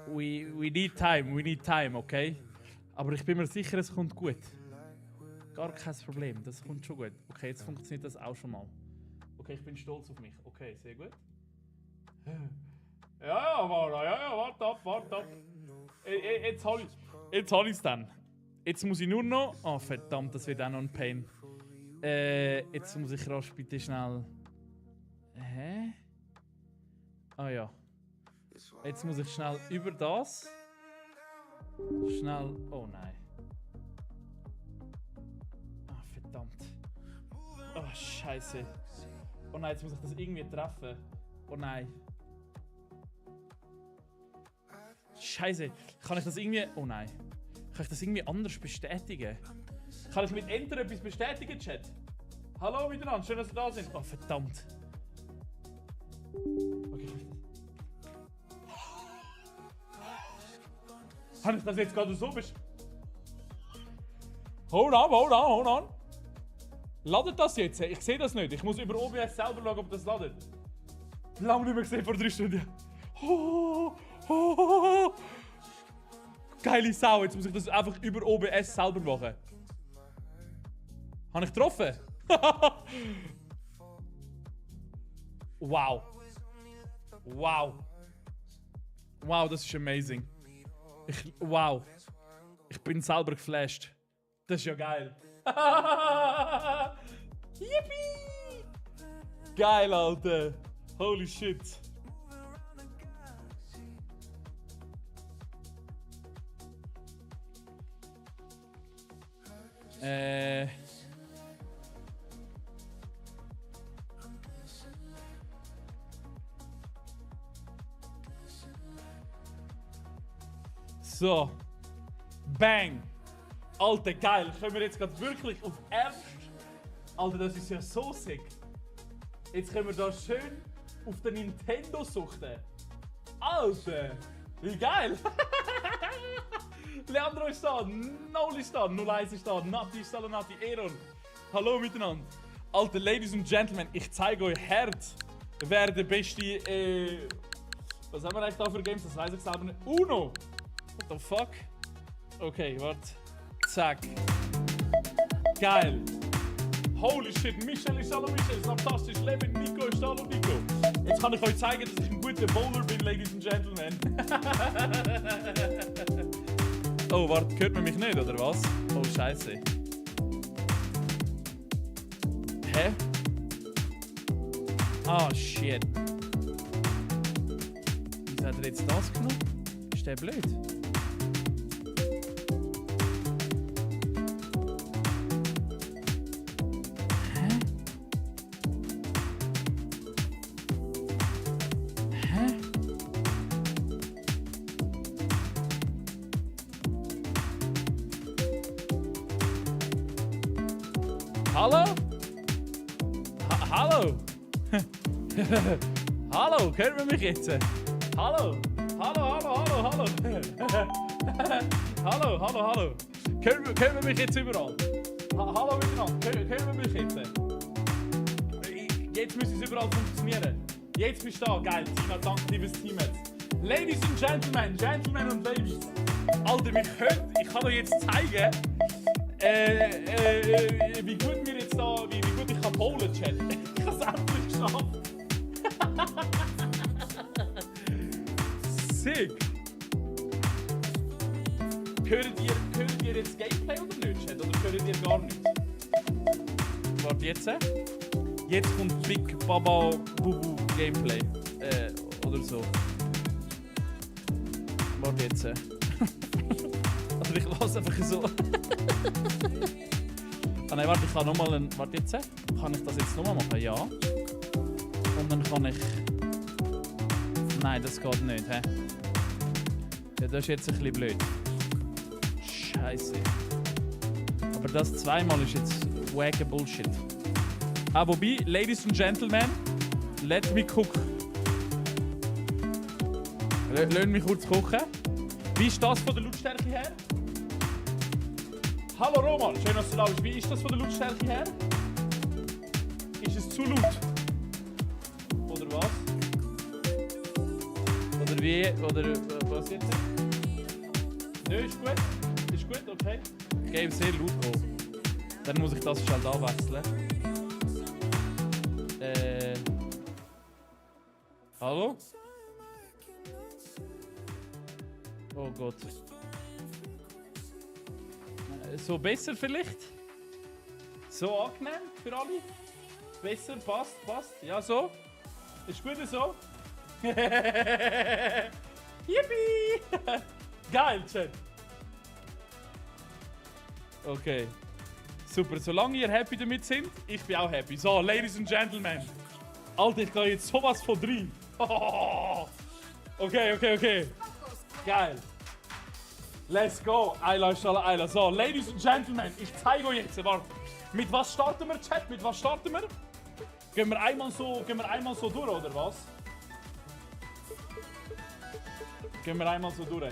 we need time, okay? Aber ich bin mir sicher, es kommt gut. Gar kein Problem, das kommt schon gut. Okay, jetzt funktioniert das auch schon mal. Okay, ich bin stolz auf mich. Okay, sehr gut. Ja, warte ab. Jetzt hab ich's dann. Jetzt muss ich nur noch... Oh, verdammt, das wird auch noch ein Pain. Jetzt muss ich rasch bitte schnell... Hä? Ah ja. Jetzt muss ich schnell über das... Schnell... Oh nein. Ah, verdammt. Oh, scheiße. Oh nein, jetzt muss ich das irgendwie treffen. Oh nein. Scheiße. Kann ich das irgendwie... Oh nein. Kann ich das irgendwie anders bestätigen? Kann ich mit Enter etwas bestätigen, Chat? Hallo miteinander, schön, dass ihr da sind. Oh, verdammt. Okay, habe ich das jetzt gerade so Hold on. Ladet das jetzt? Ich sehe das nicht. Ich muss über OBS selber schauen, ob das ladet. Lange nicht mehr gesehen, vor 3 Stunden. Geile Sau, jetzt muss ich das einfach über OBS selber machen. Habe ich getroffen? Wow. Wow, das ist amazing. Wow. Ich bin selber geflasht. Das ist ja geil. Yippie! Geil, Alter. Holy shit. So. Bang. Alter, geil. Können wir jetzt gerade wirklich auf Ernst? Alter, das ist ja so sick. Jetzt können wir da schön auf den Nintendo suchten. Alter. Wie geil. Leandro ist da, Noli ist da, 01 ist da, Nati, Salonati, Eron. Hallo miteinander. Alter, Ladies and Gentlemen, ich zeige euch hart, wer der beste, was haben wir eigentlich da für Games? Das weiß ich selber nicht. Uno! What the fuck? Okay, warte. Zack. Geil. Holy shit, Michel ist hallo Michel, ist fantastisch. Levin, Nico ist hallo Nico. Jetzt kann ich euch zeigen, dass ich ein guter Bowler bin, Ladies and Gentlemen. Oh, warte, hört man mich nicht, oder was? Oh, scheiße. Hä? Ah, shit. Wieso hat er jetzt das genommen? Ist der blöd? Hallo? Hallo? Hallo, hört man mich jetzt? Hallo? Hallo? Hallo? Hört man mich jetzt überall? Hallo miteinander, hört man mich jetzt? Jetzt müsste es überall funktionieren. Jetzt bist du da, geil, Tina, danke, liebes Team jetzt. Ladies and Gentlemen und Ladies. Alter, ich kann euch jetzt zeigen, wie gut wir jetzt da, wie gut ich kann bowlen, Chat. Ich habe es endlich geschafft. Sick. Hört ihr jetzt Gameplay oder nicht, Chat? Oder hört ihr gar nicht? Warte jetzt. Jetzt kommt Big Baba Bubu Gameplay. Oder so. Warte jetzt. Also ich lasse einfach so. Ah nein, warte, ich kann nochmal einen... Warte jetzt. Kann ich das jetzt nochmal machen? Ja. Und dann kann ich... Nein, das geht nicht, hä? Ja, das ist jetzt ein bisschen blöd. Scheiße. Aber das zweimal ist jetzt wacke Bullshit. Ah, wobei, Ladies and Gentlemen, let me cook. Lass mich kurz kochen. Wie ist das von der Lautstärke her? Hallo Roman, schön, dass du da bist. Wie ist das von der Lautstärke her? Ist es zu laut? Oder was? Oder Wie, oder was jetzt? Nö, ist gut. Ist gut, okay. Game sehr laut. Oh. Dann muss ich das schnell anwechseln. Hallo? Oh Gott. So besser vielleicht? So angenehm für alle? Besser, passt. Ja, so? Ist gut so? Yippie! Geil, Chat. Okay. Super, solange ihr happy damit sind, ich bin auch happy. So, Ladies and Gentlemen. Alter, ich gehe jetzt sowas von rein. Okay. Geil. Let's go. Ayla, inshallah, Ayla. So, Ladies and Gentlemen, ich zeige euch jetzt. Warte. Mit was starten wir, Chat? Mit was starten wir? Gehen wir einmal so durch, oder was? Gehen wir einmal so durch.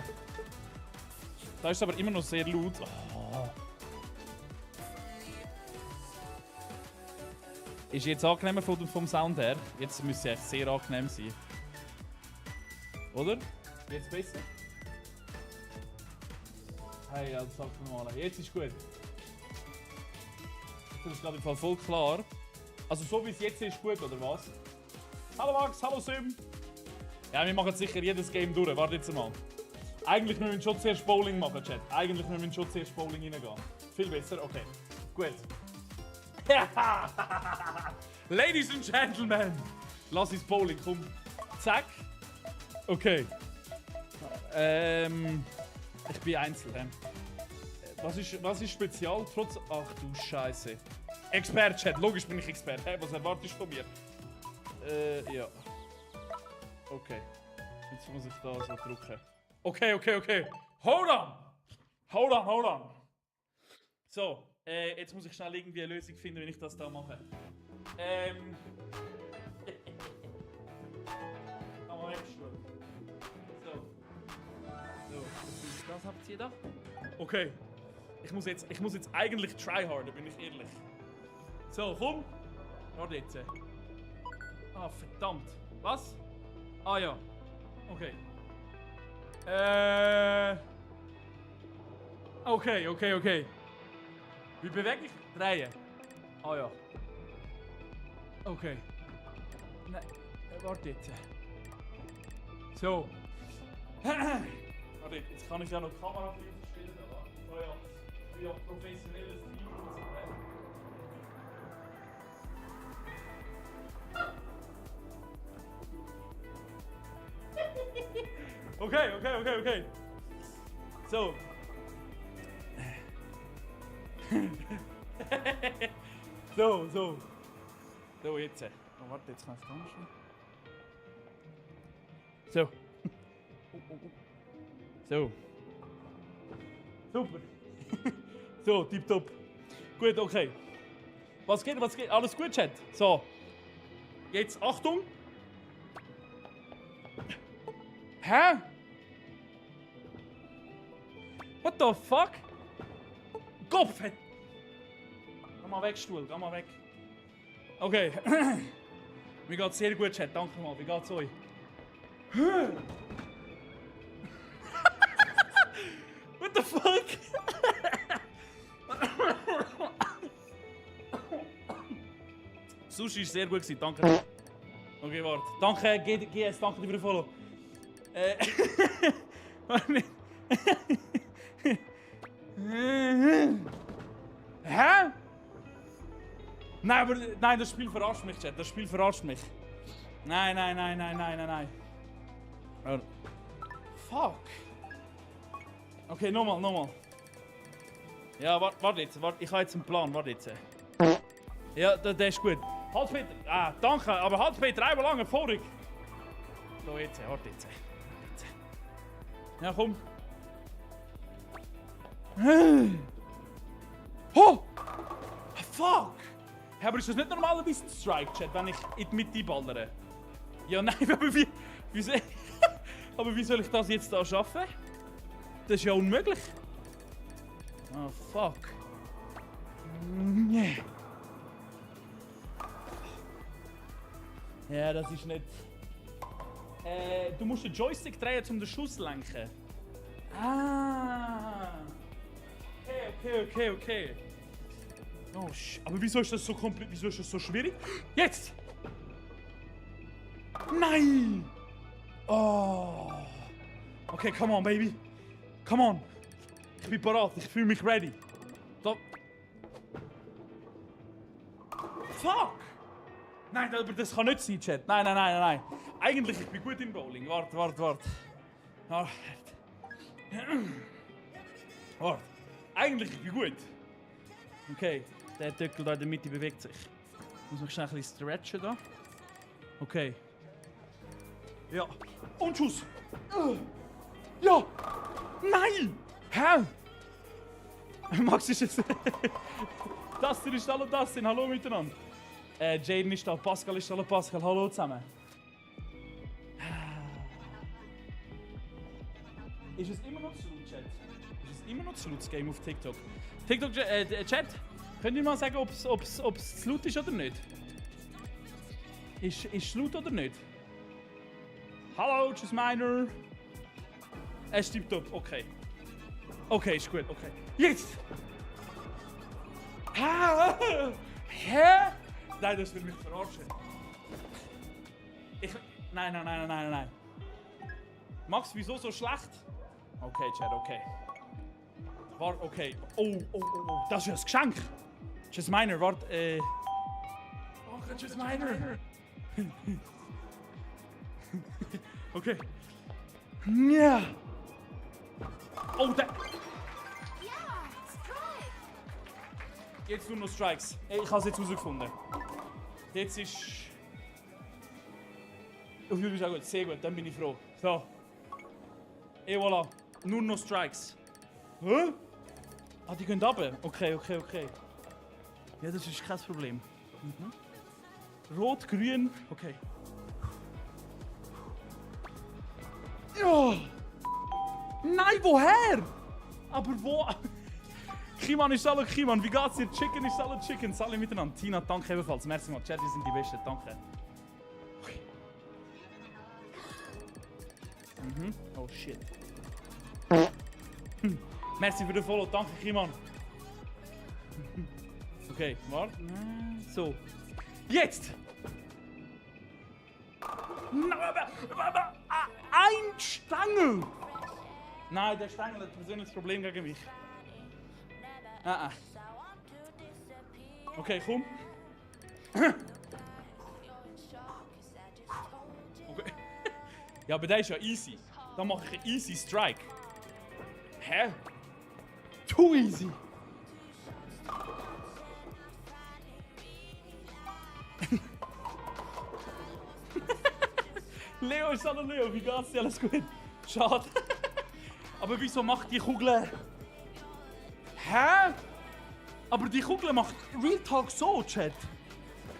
Da ist aber immer noch sehr laut. Oh. Ist jetzt angenehmer vom Sound her? Jetzt müsste es sehr angenehm sein. Oder? Jetzt besser? Hey, ja, sag mal. Jetzt ist gut. Das ist gerade im Fall voll klar. Also so wie es jetzt ist, gut, oder was? Hallo Max, hallo Sim. Ja, wir machen sicher jedes Game durch. Warte jetzt mal. Eigentlich müssen wir schon zuerst Bowling machen, Chat. Eigentlich müssen wir schon zuerst Bowling reingehen. Viel besser, okay. Gut. Ladies and Gentlemen. Lass uns Bowling, komm. Zack. Okay. Ich bin Einzel. Was ist spezial? Trotz. Ach du Scheiße. Expert-Chat, logisch bin ich Expert. Hey, was erwartest du von mir? Ja. Okay. Jetzt muss ich da so drücken. Okay. Hold on. So, jetzt muss ich schnell irgendwie eine Lösung finden, wie ich das da mache. Aber wegstuhl. So, das habt ihr da? Okay. Ich muss jetzt eigentlich tryharden, bin ich ehrlich. So, komm. Warte jetzt. Ah, verdammt. Was? Ah ja. Okay. Okay. Wie bewege ich? Drehen. Ah ja. Okay. Nein, warte jetzt. So. Warte, jetzt kann ich ja noch die Kamera stellen. Oh ja. Ich bin ja professionelles Team. Okay. So. So, jetzt. Oh, warte, jetzt kann ich es ganz schnell. So. So. Super. So, tipptopp. Gut, okay. Was geht? Alles gut, Chat? So. Jetzt, Achtung. Hä? What the fuck? Kopf! Geh mal weg, Stuhl, geh mal weg. Okay. Mir geht's sehr gut, Chat. Danke mal. Wie geht's euch? What the fuck? Sushi ist sehr gut gewesen, danke. Okay, warte. Danke, GS, danke dir für den Follow. Hä? Nein, das Spiel verarscht mich, Chat. Das Spiel verarscht mich. Nein. Fuck. Okay, nochmal. Ja, warte jetzt. Ich habe jetzt einen Plan. Warte jetzt. Ja, der ist gut. Hans-Peter. Ah, danke. Aber Hans-Peter, einmal lang vorig. So, jetzt. Warte jetzt. Ja, komm. Oh! Fuck! Ja, aber ist das nicht normalerweise ein Strike-Chat, wenn ich in die Mitte ballere? Ja, nein, aber wie soll ich das jetzt da schaffen? Das ist ja unmöglich. Oh, fuck. Ja, das ist nicht... Du musst den Joystick drehen, um den Schuss zu lenken. Ah. Okay. Oh, aber wieso ist das so kompliziert? Wieso ist das so schwierig? Jetzt! Nein! Oh. Okay, come on, baby. Come on. Ich bin bereit, ich fühle mich ready. Da. Fuck! Nein, aber das kann nicht sein, Chat. Nein. Eigentlich, ich bin gut im Bowling. Warte. Warte. Eigentlich, ich bin gut. Okay, der Töckel da in der Mitte bewegt sich. Ich muss mich schnell ein bisschen stretchen da. Okay. Ja. Und Schuss! Ja! Nein! Hä? Max ist jetzt... Dustin ist hallo Dustin, hallo miteinander. Jaden ist da, Pascal ist hallo Pascal, hallo zusammen. Ist es immer noch zu laut, Chat? Ist es immer noch zu laut, das Game auf TikTok? TikTok, Chat, könnt ihr mal sagen, ob es zu laut ist oder nicht? Ist es laut oder nicht? Hallo, tschüss Miner. Es stimmt top, okay. Okay, ist gut, okay. Jetzt! Hä? Nein, das will mich verarschen. Nein. Max, wieso so schlecht? Okay, Chat, okay. Warte, okay. Oh. Das ist ein Geschenk. Tschüss Miner, warte, Oh, tschüss Miner. Okay. Ja. Oh, da. Jetzt nur noch Strikes. Hey, ich habe es jetzt herausgefunden. Jetzt ist... Oh, du bist auch gut. Sehr gut, dann bin ich froh. So. Et voilà. Nur noch Strikes. Hä? Ah, die gehen runter. Okay. Ja, das ist kein Problem. Rot, grün. Okay. Ja. Nein, woher? Aber wo? Kiman ist hallo Kiman, wie geht's dir? Chicken ist hallo Chicken, alle miteinander. Tina, danke ebenfalls. Merci mal, Chat, die sind die Besten, danke. Okay. Oh shit. Merci für den Follow, danke Kiman. Okay, warte. So. Jetzt! Ein Stangel! Nein, der Stangel hat ein persönliches Problem gegen mich. Okay, komm. Okay. Ja, aber der ist ja easy. Da mache ich einen easy Strike. Hä? Too easy. Leo ist hallo Leo, wie geht's dir? Alles gut? Schade. Aber wieso macht die Kugel... Hä? Aber die Kugel macht Real Talk so, Chat.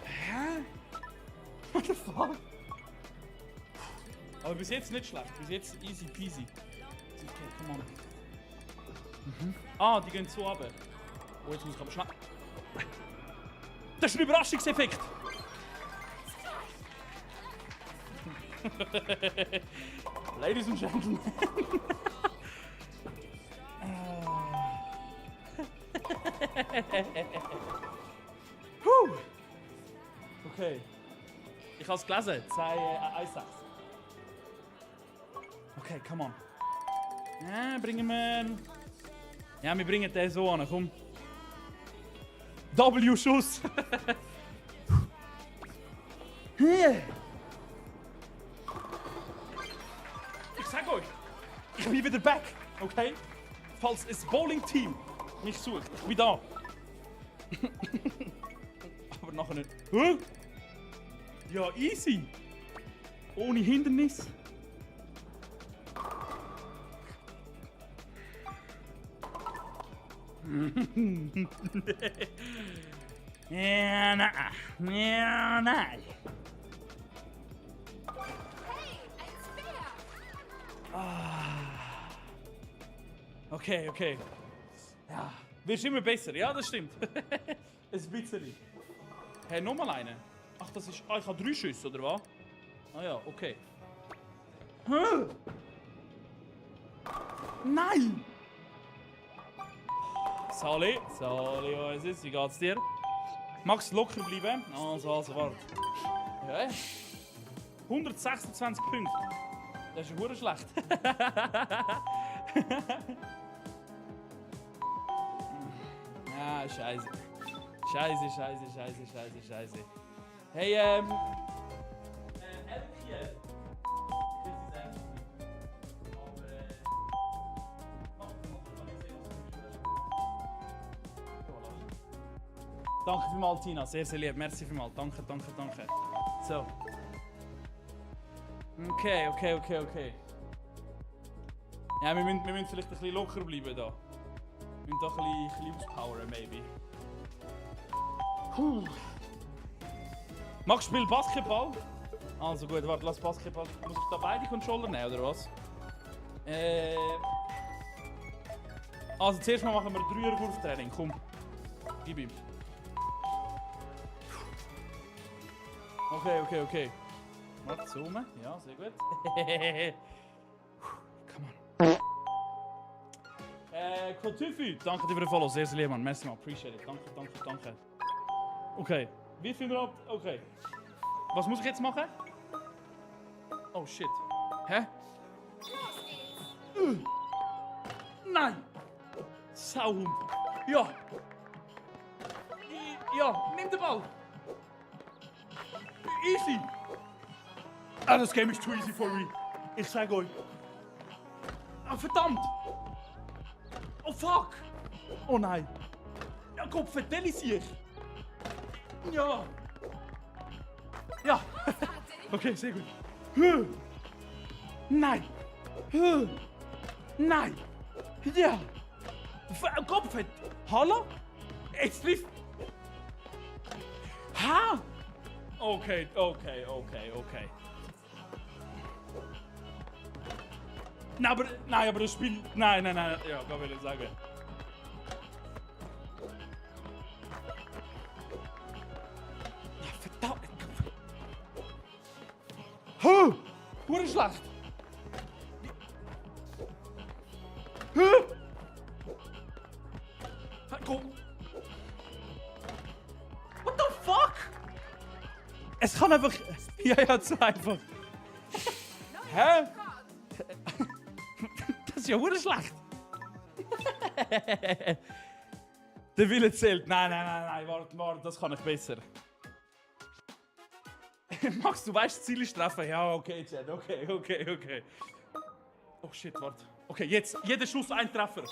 Hä? What the fuck? Aber bis jetzt nicht schlecht. Bis jetzt easy peasy. Okay, come on. Ah, die gehen so runter. Oh, jetzt muss ich aber schnell... Das ist ein Überraschungseffekt. Ladies and Gentlemen. Okay. Ich habe es gelesen. 1,6. Okay, come on. Ja, bringen wir... Ja, wir bringen den so an, komm. W-Schuss. Ich sag euch, ich bin wieder back, okay? Falls das Bowling-Team mich sucht, ich bin da. Aber nachher nicht. Hä? Ja, easy. Ohne Hindernis. Ja, nein. Ja, nein. Okay. Ja, wirst immer besser. Ja, das stimmt. Ein bisschen. Hey, nochmal eine. Ach, das ist... Ah, ich habe 3 Schüsse, oder was? Ah ja, okay. Hä? Nein! Sali, was ist? Wie geht's dir? Magst du locker bleiben? Also, warte. Ja. 126 Punkte. Das ist ja verdammt schlecht. Ah, scheiße. Scheiße. Hey, Elke. Danke vielmals, Tina. Sehr, sehr lieb. Merci vielmals. Danke. So. Okay. Ja, wir müssen vielleicht ein bisschen locker bleiben da. Wir müssen doch ein bisschen auspowern, maybe. Magst du spielen Basketball? Also gut, warte, lass Basketball. Muss ich da beide Controller nehmen, oder was? Also zuerst mal machen wir 3er-Wurftraining. Komm. Gib ihm. Okay. Warte, zoomen. Ja, sehr gut. Come on. Kotifi, danke dir für den Follow. Sehr, sehr lieb, Mann. Merci, man. Appreciate it. Danke. Okay. Wie viel wir ab? Okay. Was muss ich jetzt machen? Oh shit. Hä? Nein! Sauhund. Ja. Ja, nimm den Ball. Easy. Ah, das Game ist too easy for me. Ich sag euch. Ah, verdammt. Oh fuck. Oh nein. Ja, Kopf, vertell sich. Ja. Ja. Okay, sehr gut. Nein. Nein. Ja. Kopf. Hallo? Jetzt trifft. Ha. Okay. Nein, aber das Spiel. Nein. Ja, kann ich sagen. Verdammt. Wurde schlecht. What the fuck? Es kann einfach. Ja, zu einfach. Hä? Das ist ja verdammt schlecht. Der Wille zählt. Nein, warte, das kann ich besser. Max, du weißt, das Ziel ist treffen. Ja, okay, Chad, okay. Oh shit, warte. Okay, jetzt, jeder Schuss ein Treffer.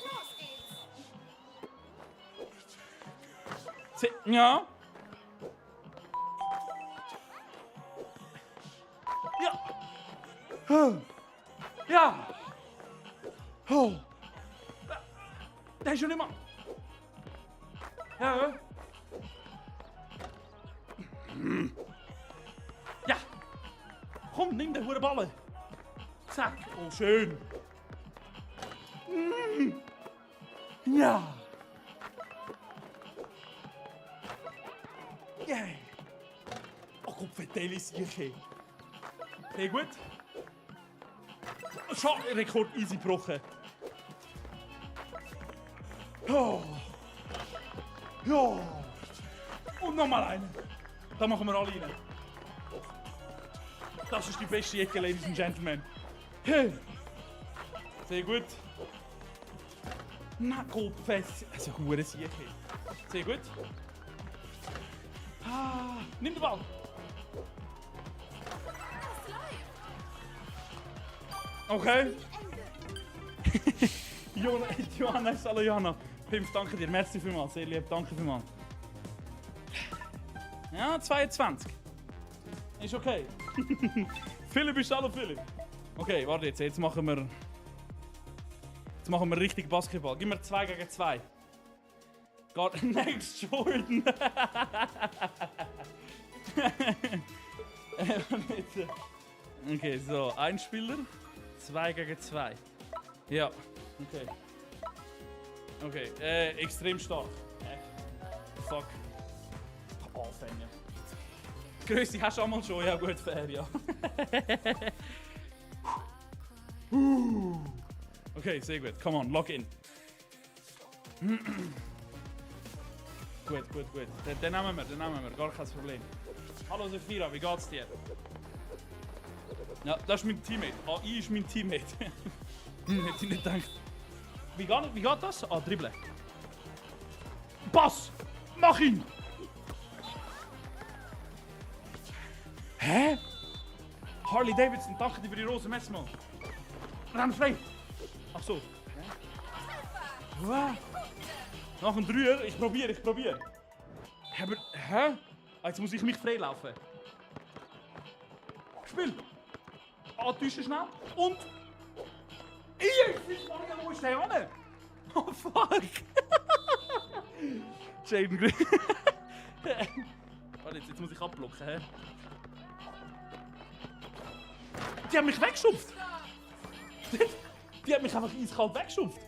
Ja. Ja. Oh. Der ist schon immer. Ja. Ja. Komm, nimm den hure Ball. Zack. Oh, schön. Ja. Yeah. Oh, Gott, verteil es sich. Sehr gut. Schon Rekord easy gebrochen. Oh. Ja. Und nochmal einen. Da machen wir alle rein. Das ist die beste Ecke, Ladies and Gentlemen. Sehr gut. Na, Goldfest. Also, hure Sieg. Sehr gut. Nimm den Ball. Okay. Johanna, hallo Johanna. Pimp, danke dir. Merci vielmals. Sehr lieb, danke vielmals. Ja, 22. Ist okay. Philipp ist hallo Philipp. Okay, warte jetzt machen wir richtig Basketball. Gib mir 2 gegen 2. God, next Jordan. Okay, so, ein Spieler, 2 gegen 2. Ja, okay. Okay, extrem stark. Fuck. Anfänger. Größe hast du einmal schon, ja gut, fair, ja. Okay, sehr gut. Come on, log in. Gut. Den nehmen wir. Gar kein Problem. Hallo Sephira, wie geht's dir? Ja, das ist mein Teammate. AI ist mein Teammate. Hätte ich nicht gedacht. Wie geht das? Dribbeln. Pass! Mach ihn! Hä? Harley Davidson, danke dir für die rosa Messer, Mann. Renn frei! Ach so. Hä? Nach einem Dreier? Ich probiere. Aber, hä? Jetzt muss ich mich freilaufen. Spiel! Täuschen schnell. Und... Wo ist der hin? Oh fuck! Jaden Green. Warte, jetzt muss ich abblocken, hä? Die haben mich weggeschupft! Die haben mich einfach eiskalt weggeschupft!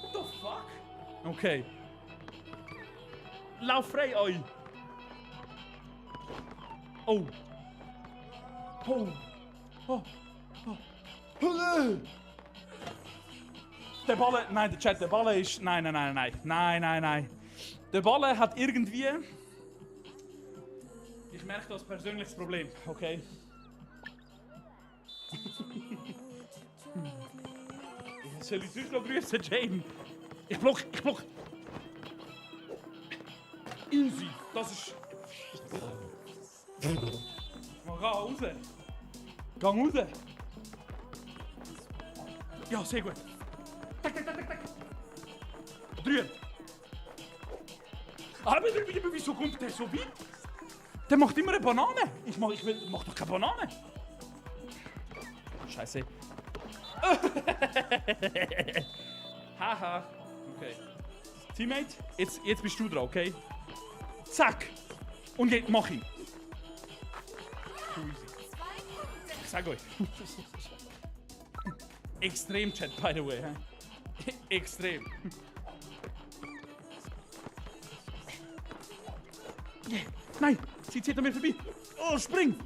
What the fuck? Okay. Lauf frei, oi! Oh! Der Ball... Nein, der Chat, der Ball ist... Nein. Der Ball hat irgendwie... Ich merke das persönliches Problem, okay? Soll ich dich noch grüßen, Jane? Ich block. Easy, das ist... Oh, geh raus. Geh raus. Ja, sehr gut. Tak. 3. Aber wieso kommt der so weit? Der macht immer eine Banane. Ich mach doch keine Banane. Scheiße. Haha. Okay. Teammate, jetzt bist du dran, okay? Zack. Und jetzt mach ihn. Ich sag euch. Extrem, Chat, by the way. Extrem. Nein, sie zieht an mir vorbei. Oh, spring!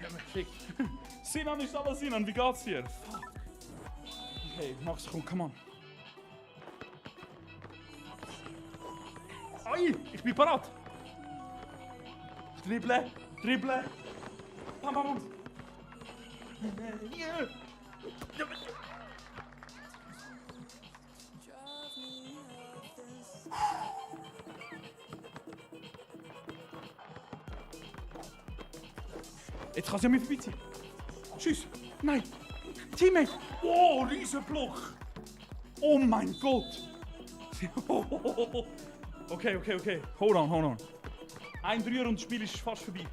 Ja, mich fickt. Sinan ist aber Sinan, wie geht's dir? Okay, Max, komm, come on. Ai, ich bin parat. Dribble. Bam. Jetzt kann sie an mir vorbeiziehen. Tschüss. Nein. Teammate. Oh, Riesenblock. Oh mein Gott. Okay. Hold on. Ein Dreier und das Spiel ist fast vorbei.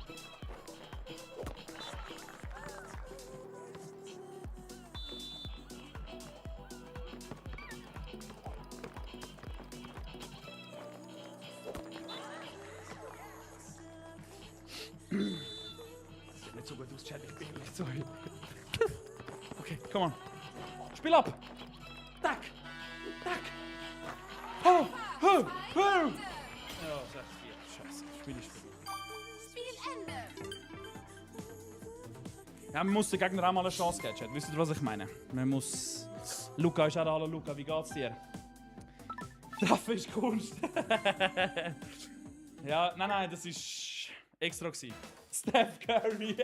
Nicht so gut aus, Chat, ich bin nicht so. Okay, come on. Spiel ab! Tack! Ja, 6-4. Scheiße, Spiel ist vorbei. Spielende! Ja, man muss den Gegner auch mal eine Chance geben, Chat. Wisst ihr, was ich meine? Man muss... Luca ist auch da. Hallo Luca, wie geht's dir? Treffer ist Kunst. Ja, nein, das ist extra gewesen. Steph Curry.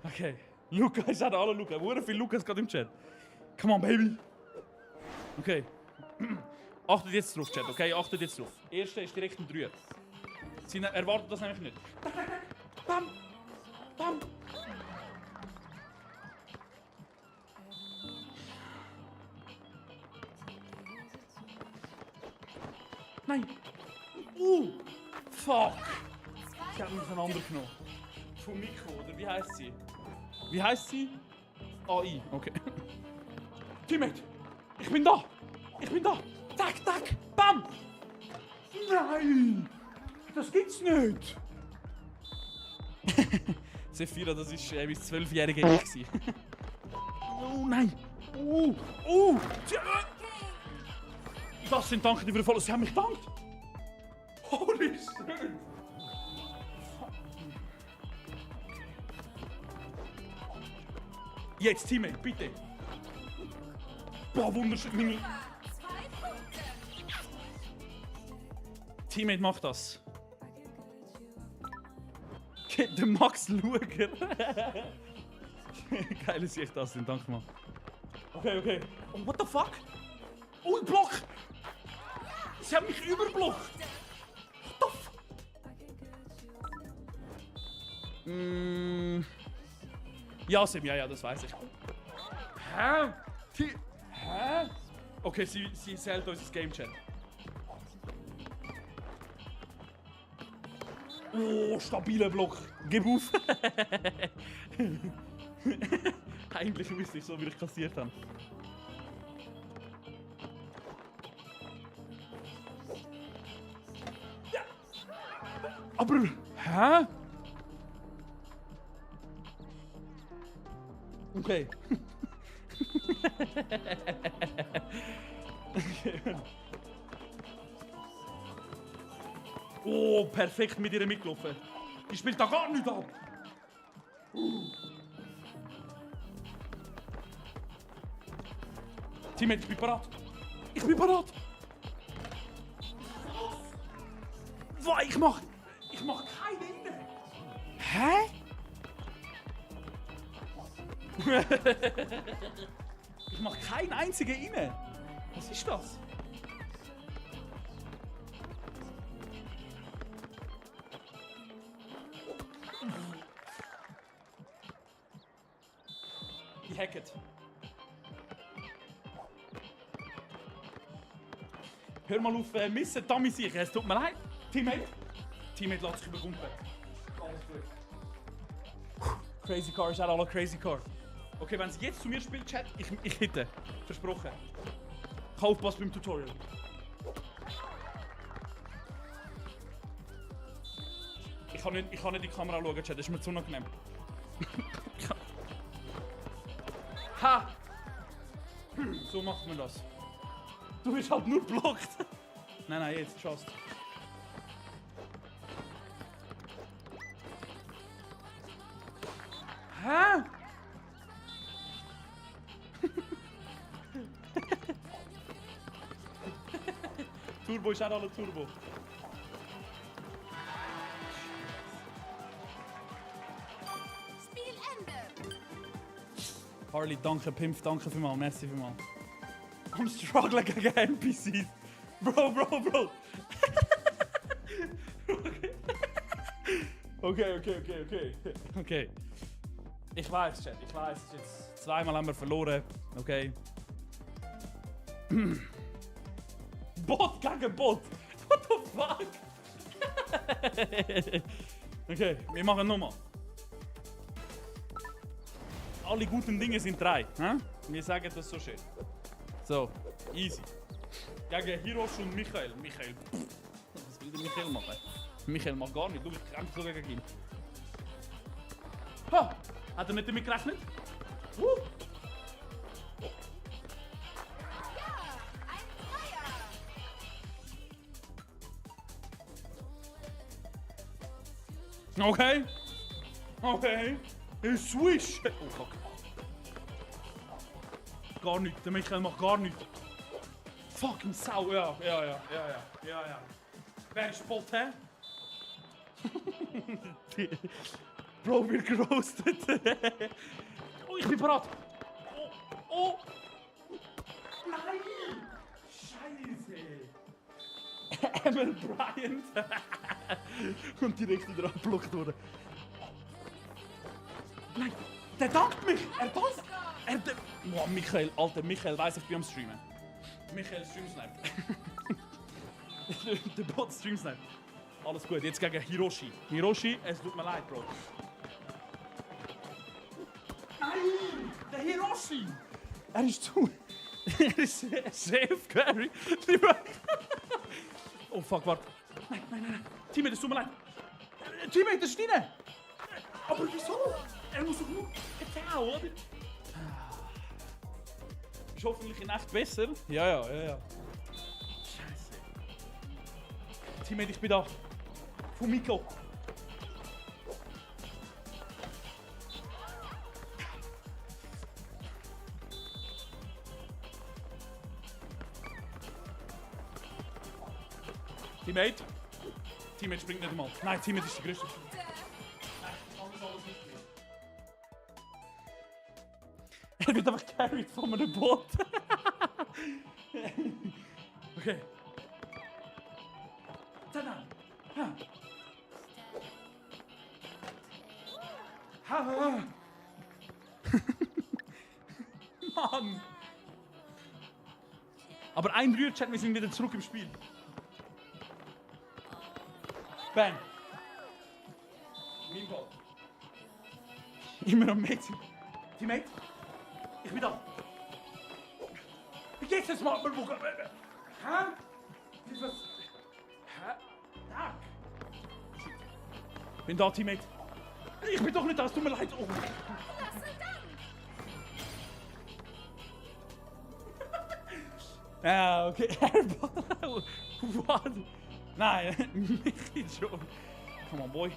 Okay. Luca ist auch da. Hallo Luca. Wo viel Lukas gerade im Chat? Come on, baby. Okay. Achtet jetzt drauf, Chat, okay? Achtet jetzt drauf. Erste ist direkt ein Dreier. Sie erwarten das nämlich nicht. Bam! Nein! Fuck! Sie hat mich auseinandergenommen. Von Mikro, oder wie heisst sie? Wie heisst sie? AI, okay. Teammate! Ich bin da! Tack! Bam! Nein! Das gibt's nicht! Sephira, das war bis 12-jährige ich. Oh nein! Das sind Danke, die für Follow. Sie haben mich gedankt! Holy shit! Jetzt, Teammate, bitte. Boah, wunderschön. Meine 2 Punkte. Teammate macht das. Der Max Luger. Geile Sicht das sind, danke mal. Okay, okay. Oh, what the fuck? Oh, ein Block! Sie haben mich überblockt! What the fuck? Ja, Sim, ja, das weiß ich. Hä? Hä? Okay, sie zählt uns das Game Chat. Oh, stabiler Block. Gib auf. Eigentlich wüsste ich so, wie ich kassiert habe. Ja. Aber, hä? Okay. Oh, perfekt mit ihr mitgelaufen. Die spielt da gar nicht ab. Teammate, ich bin parat. Ich bin parat. Was? Ich mach keine Inne. Hä? Ich mach keinen einzigen Inne. Was ist das? Die hacket. Hör mal auf, missen, Dummy sicher. Es tut mir leid. Teammate. Teammate lässt sich übergumpen. Alles gut. Crazy Car ist auch alle Crazy Car. Okay, wenn sie jetzt zu mir spielt, Chat, ich hitte. Versprochen. Ich habe aufpassen beim Tutorial. Ich kann nicht in die Kamera schauen, Chat, das ist mir zu unangenehm. Ha! So macht man das. Du bist halt nur blockt. Nein, jetzt, trust. Hä? Turbo ist auch alle Turbo. Spielende. Harley, danke, Pimp, danke vielmals, merci vielmals. I'm struggling gegen NPCs. Bro. Okay. Ich weiß, Chat, ich weiß. Jetzt zweimal haben wir verloren. Okay. Bot gegen Bot. What the fuck? Okay, wir machen nochmal. Alle guten Dinge sind 3. Hä? Wir sagen das so schön. So, easy. Gegen Hiroshi und Michael. Michael, was will der Michael machen? Michael macht gar nicht. Du, ich kämpfe so gegen ihn. Ha! Hat er nicht damit gerechnet? Ja, ein Dreier. Okay. Swish! Oh fuck. Gar nichts, der Michael macht gar nichts. Fucking Sau, ja. Wer ist Bot, hä? Bro, wird geroastet. Oh, ich bin bereit. Oh. Nein! Scheiße! Emil Bryant. Und direkt wieder abgeblockt worden. Nein, der dankt mich! Er dankt! Boah, Michael, Alter, Michael weiss, ich bin am Streamen. Michael Streamsnipe. Der Bot Streamsnipe. Alles gut, jetzt gegen Hiroshi. Hiroshi, es tut mir leid, Bro. Nein! Der Hiroshi! Er ist zu... Er ist safe, Gary. Oh fuck, warte. Nein. Teammate, es tut mir leid. Teammate, das ist rein! Aber wieso? Er muss doch nur getan, oder? Ist hoffentlich in echt besser. Ja. Scheiße. Teammate, ich bin da. Von Miko. Teammate. Teammate springt nicht einmal. Nein, Teammate ist der größte. Punkte. Nein, alles nicht mehr. Er wird einfach carried von einem Bot. Okay. Tada! Ha! Ha! Mann! Aber ein Rührchat, wir sind wieder zurück im Spiel. Bang! Mein Ball. Immer am Mädchen. Teammate? Ich bin da. Wie geht's jetzt mal? Hä? Wie was? Hä? Tag. Bin da, Teammate. Ich bin doch nicht da, es tut mir leid. Oh. Klasse Dank. Ja, okay. Airball. What? Nein, nicht schon. Come on, boy.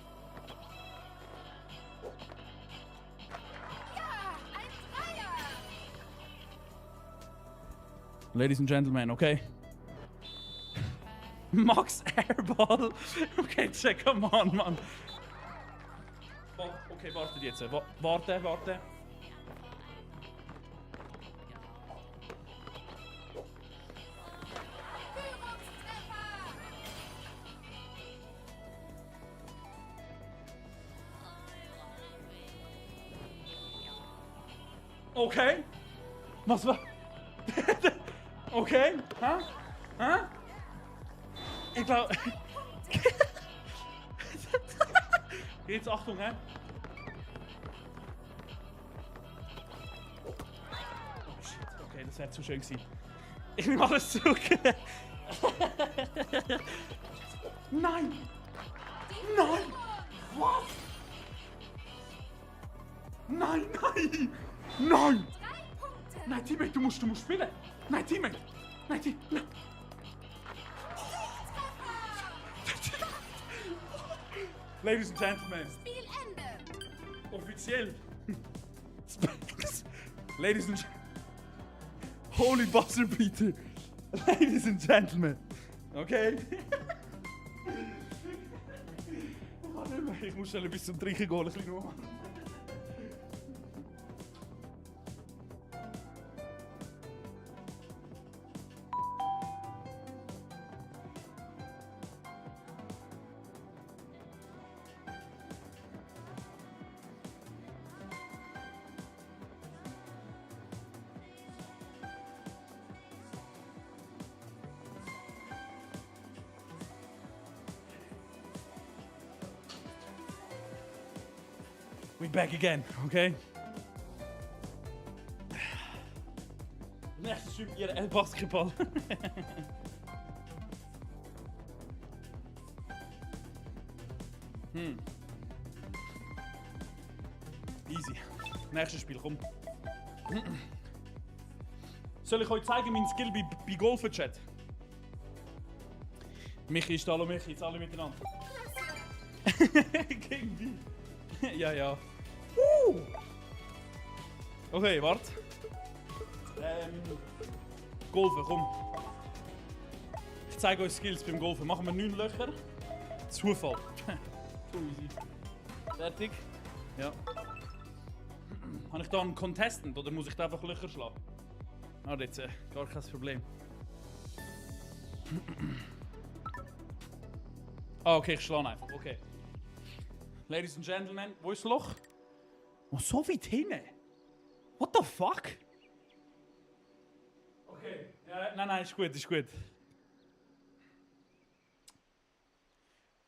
Ja, ein Dreier. Ladies and Gentlemen, okay? Max Airball. Okay, check, come on, Mann. Okay, wartet jetzt. Warte. Führungstreffer. Okay. Was war? Okay. Hä? Hä? Ich glaube. Jetzt Achtung, hä? Oh shit. Okay, das wäre zu schön gewesen. Ich nehme alles zurück. Nein! Nein! Was? Nein! Nein! Nein! 3 Punkte. Nein, Teammate, du musst spielen! Nein, Teammate! Nein, Teammate! Ladies and Gentlemen, Spielende. offiziell. Ladies and Holy Buzzer Beater. Ladies and Gentlemen. Okay? Ich muss schnell bis zum Trinken gehen, ein bisschen nur. We back again, okay? Nächstes Spiel hier El Basketball. Easy. Nächstes Spiel, komm. Soll ich euch zeigen, mein Skill bei Golfen, Chat? Michi ist hallo Michi, jetzt alle miteinander. Gegen wie? Ja. Okay, warte. Golfen, komm. Ich zeige euch Skills beim Golfen. Machen wir 9 Löcher. Zufall. Zu easy. Fertig? Ja. Habe ich da einen Contestant oder muss ich da einfach Löcher schlagen? Ah, jetzt gar kein Problem. Ah, okay, ich schlage einfach. Okay. Ladies and Gentlemen, wo ist das Loch? Oh, so weit hinten. What the fuck? Okay, nein, ist gut.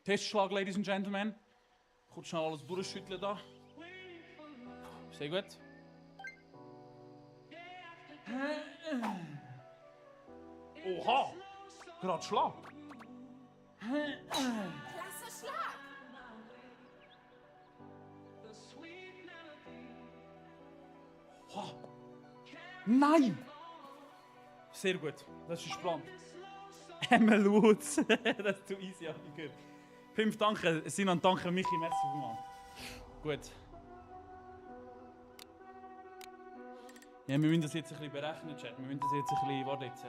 Testschlag, Ladies and Gentlemen. Kurz schnell alles durchschütteln da. Sehr gut. Oha! Gerade Schlag. Klasse Schlag. Oh. Nein! Sehr gut, das ist geplant. ML Woods, das ist zu easy, ja, gut. 5 Danke, Sinan, danke Michi, merci vielmals. Gut. Ja, wir müssen das jetzt ein bisschen berechnen, Chat. Wir müssen das jetzt ein bisschen, warte jetzt.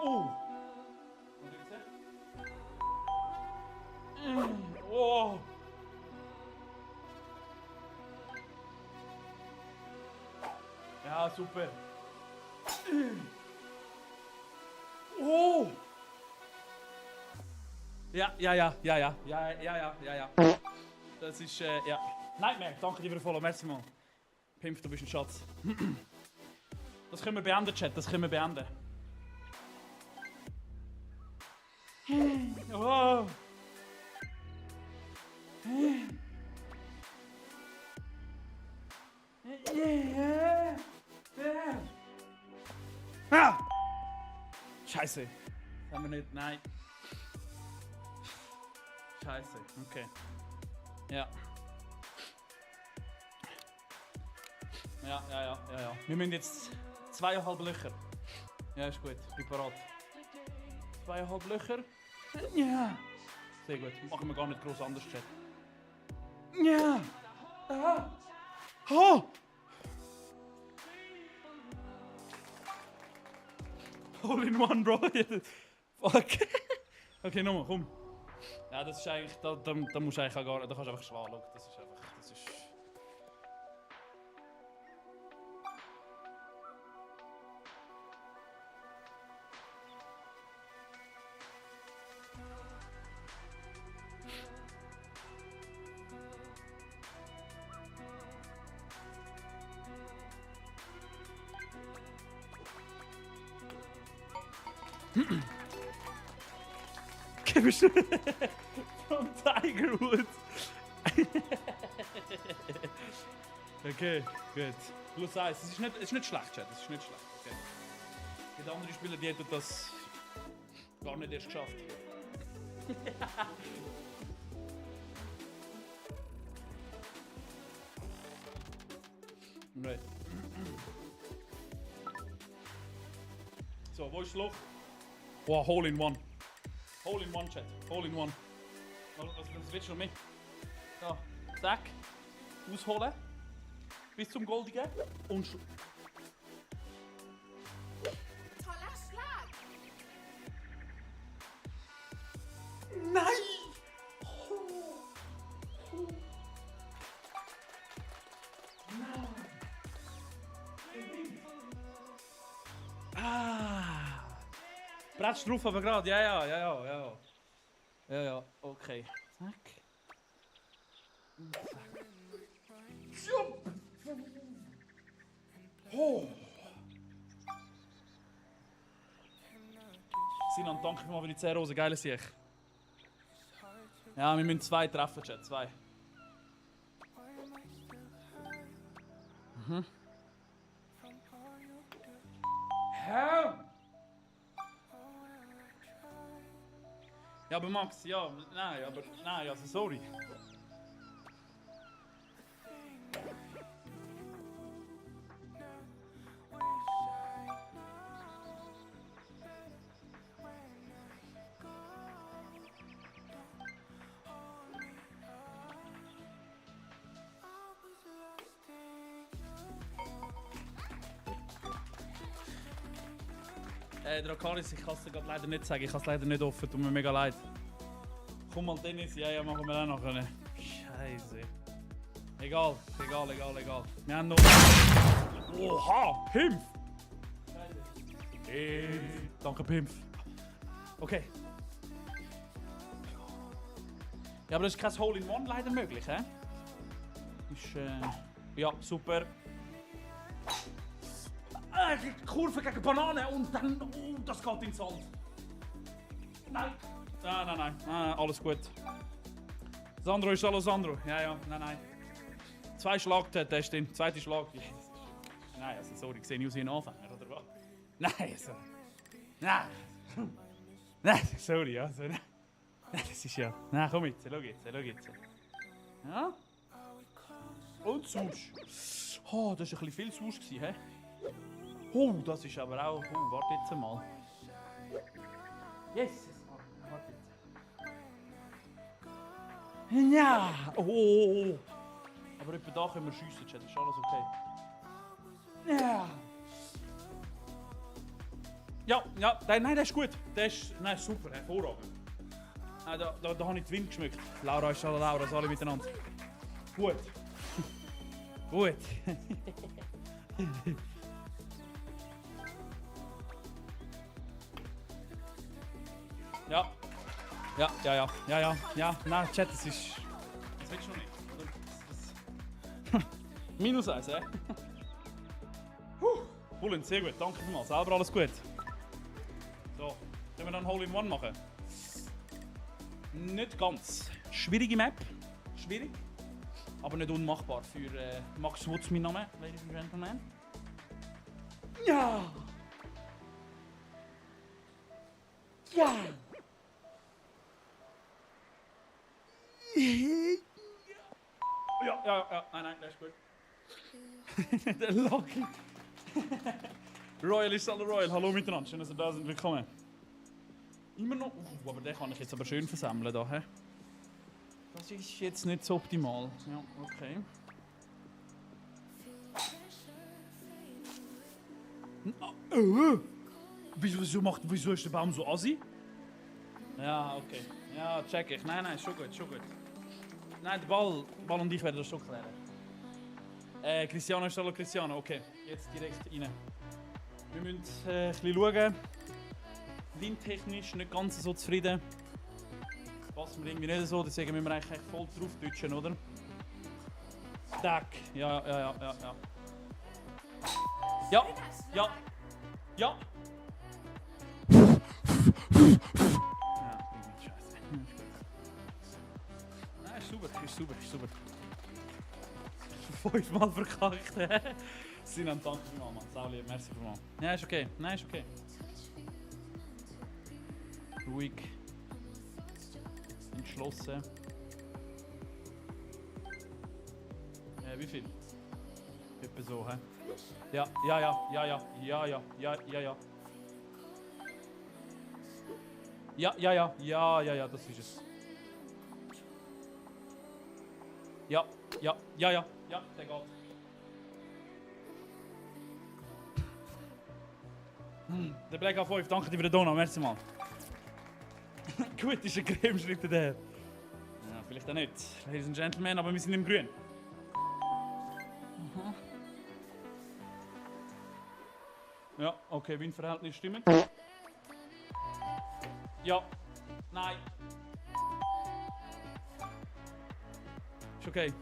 Oh! Oh! Ja, super. Oh! Ja. Das ist, ja. Nightmare, danke dir für den Follow, merci mal. Pimp, du bist ein Schatz. Das können wir beenden, Chat, das können wir beenden. Oh. Ah! Scheiße. Das haben wir nicht, nein. Scheiße, okay. Ja. Ja. Wir müssen jetzt 2,5 Löcher. Ja, ist gut, ich bin parat. 2,5 Löcher. Ja. Sehr gut, machen wir gar nicht groß anders, Chat. Ja. Aha. Oh. All in one, Bro. Fuck. Okay, nochmal, komm. Ja, das ist eigentlich, da musst du eigentlich auch gar nicht, da kannst du einfach schlagen. Schau, das ist einfach, das ist... From Tiger Woods. Okay, gut. Plus 1. Es ist nicht schlecht, Chat. Es ist nicht schlecht. Okay. Die anderen Spieler, die hätten das gar nicht erst geschafft. Right. So, wo ist das Loch? Wow, Hole in One. Hole in One, Chat. Hole in One. Was willst du noch mit? Da, zack. Ausholen. Bis zum Goldigen. Und Toller Schlag. nein! Ah! Bratsch drauf, aber gerade. Ja, okay. Zack. Zack. Oh! Sinan, danke mal für die 10 Rosen. Geile Sieg. Ja, wir müssen 2 treffen, Chat. 2. Mhm. Hä? Ja, aber Max, ja, nein, also sorry. Drakaris, ich kann es dir gerade leider nicht sagen, ich kann es leider nicht offen, tut mir mega leid. Komm mal Dennis, ja, machen wir auch noch können. Scheiße. Egal. Wir haben noch... Oha, Pimpf! Danke, Pimpf. Okay. Ja, aber das ist kein Hole in One leider möglich, hä? Ist, ja, super. Kurve gegen Banane und dann... Oh, das geht ins Sand. Nein. Nein. Alles gut. Sandro ist hallo Sandro. Ja, nein. 2 Schlagtests, zweite Schlag. Nein, also sorry, ich sehe nicht aus wie ein Anfänger, oder was? Nein, also... Nein, sorry, also... Nein, das ist ja... Nein, komm jetzt, schau jetzt. Ja? Und Sausch. Oh, das war ein bisschen viel Sausch, hä? Oh, das ist aber auch... Oh, warte jetzt mal. Yes! Warte jetzt. Ja! Oh! Aber etwa da können wir schiessen, Chat. Ist alles okay? Ja! Ja, nein, der ist gut. Der ist super, hervorragend. Da habe ich den Wind geschmückt. Laura ist alle Laura, alle miteinander. Gut. Gut. Ja. Nein, Chat, das ist... Das willst du noch nicht. Minus 1, Bullen, sehr gut, danke vielmals. Selber alles gut. So, können wir dann Hole-in-One machen? Nicht ganz. Schwierige Map. Schwierig. Aber nicht unmachbar für Max Wutz, mein Name, Ladies and Gentlemen. Ja! Ja! Ja, nein, das ist gut. Der Loki. Royal ist alle Royal. Hallo miteinander, schön, dass ihr da sind. Willkommen. Immer noch. Aber den kann ich jetzt aber schön versammeln da. He? Das ist jetzt nicht so optimal. Ja, okay. Wieso ist der Baum so assi? Ja, okay. Ja, check ich. Nein, schon gut. Nein, der Ball und ich werden das schon klären. Cristiano ist hallo Cristiano. Okay, jetzt direkt rein. Wir müssen ein bisschen schauen. Windtechnisch nicht ganz so zufrieden. Passt mir irgendwie nicht so, deswegen müssen wir eigentlich voll drauf deutschen, oder? Stack. Ja. Nein, ist super. 5-mal verkackt. Sinan, danke vielmals, Mann. Sau lieb, merci vielmals. Ja, ist okay. Ruhig. Entschlossen. Wie viel? Etwa so, hä? Ja. Ja, das ist es. Ja, der geht. Der Black A5, danke dir für den Donau, merci mal. Gut, ist ein Cremeschritt der. Ja, vielleicht auch nicht. Ladies and Gentlemen, aber wir sind im Grün. Ja, okay, Windverhältnis stimmen. Ja, nein. Ist okay.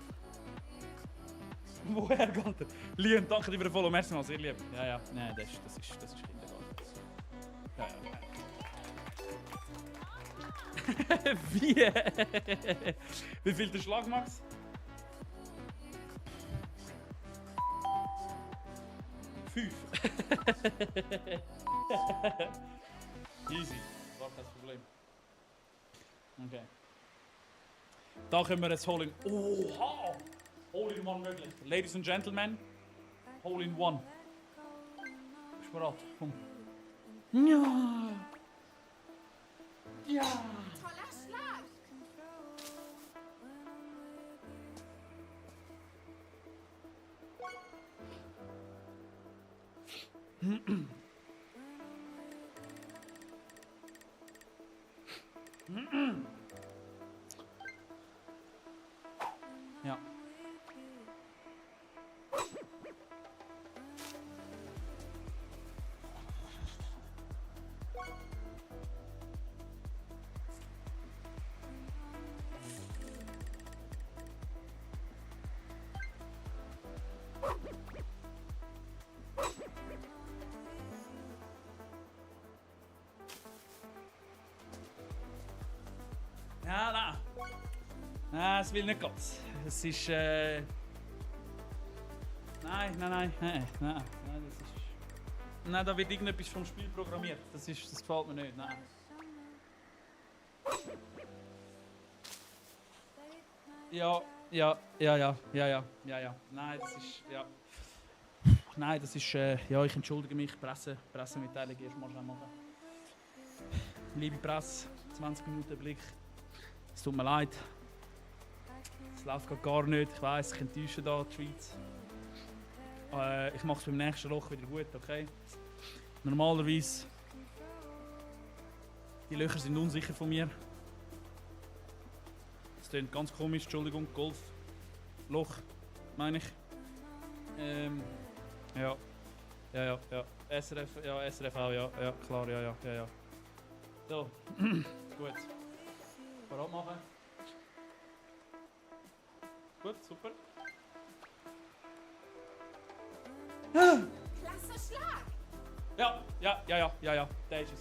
Woher geht er? Liam, danke dir für den Follow, merci mal, sehr lieb. Ja, nein, das ist Kindergarten. Ja. Wie? Wie viel der Schlag, Max? 5. Easy, war kein Problem. Okay. Da können wir jetzt Hole-in... Oha! Hole-in-One möglich. Ladies and Gentlemen, Hole-in-One. Bist du bereit? Komm. Ja! Toller Schlag. Ja. Ja, nein. Nein, es will nicht ganz. Es ist. Nein, das ist. Nein, da wird irgendetwas vom Spiel programmiert. Das gefällt mir nicht. Nein. Ja. Nein, das ist. Ja. Nein, das ist. Ja, ich entschuldige mich. Pressemitteilung erstmal schnell machen. Liebe Presse, 20 Minuten Blick. Es tut mir leid. Es läuft gerade gar nicht. Ich weiss, ich enttäusche da die Schweiz. Ich mache es beim nächsten Loch wieder gut, okay? Normalerweise Die Löcher sind unsicher von mir. Das klingt ganz komisch, Entschuldigung. Golf. Loch, meine ich. Ja. Ja. SRF auch, ja. Ja, klar, ja. So, gut. Parat machen. Gut, super. Klasse Schlag! Ja, der ist es.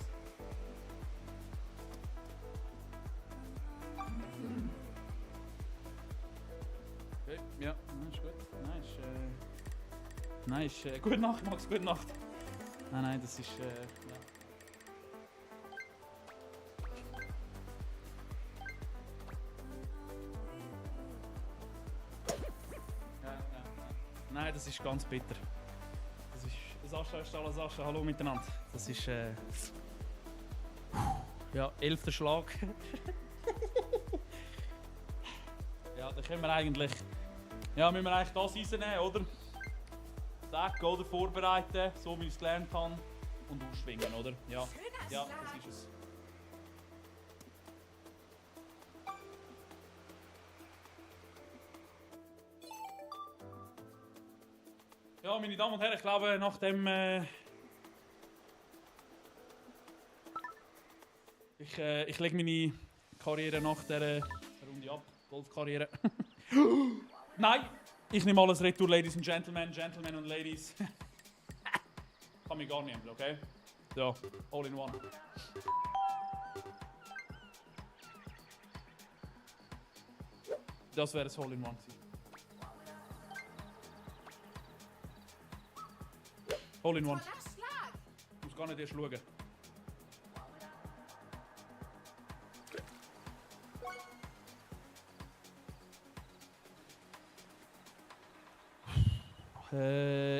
Okay, ja, ist gut. Nein, gute Nacht, Max, gute Nacht. Nein, das ist, ja. Nein, das ist ganz bitter. Das ist Sascha, hallo miteinander. Das ist, ja, 11. Schlag. Ja, da können wir eigentlich, müssen wir eigentlich das rausnehmen, oder? Decken, oder? Vorbereiten, so wie ich es gelernt habe. Und ausschwingen, oder? Ja, das ist es. Ja, meine Damen und Herren, ich glaube, nach dem... Ich lege meine Karriere nach dieser Runde ab. Golfkarriere. Nein! Ich nehme alles retour, Ladies and Gentlemen, Gentlemen und Ladies. Kann mich gar nicht nehmen, okay? So, all in one. Das wäre das All in One gewesen. All in one. Toller Schlag! Ich muss gar nicht erst schauen.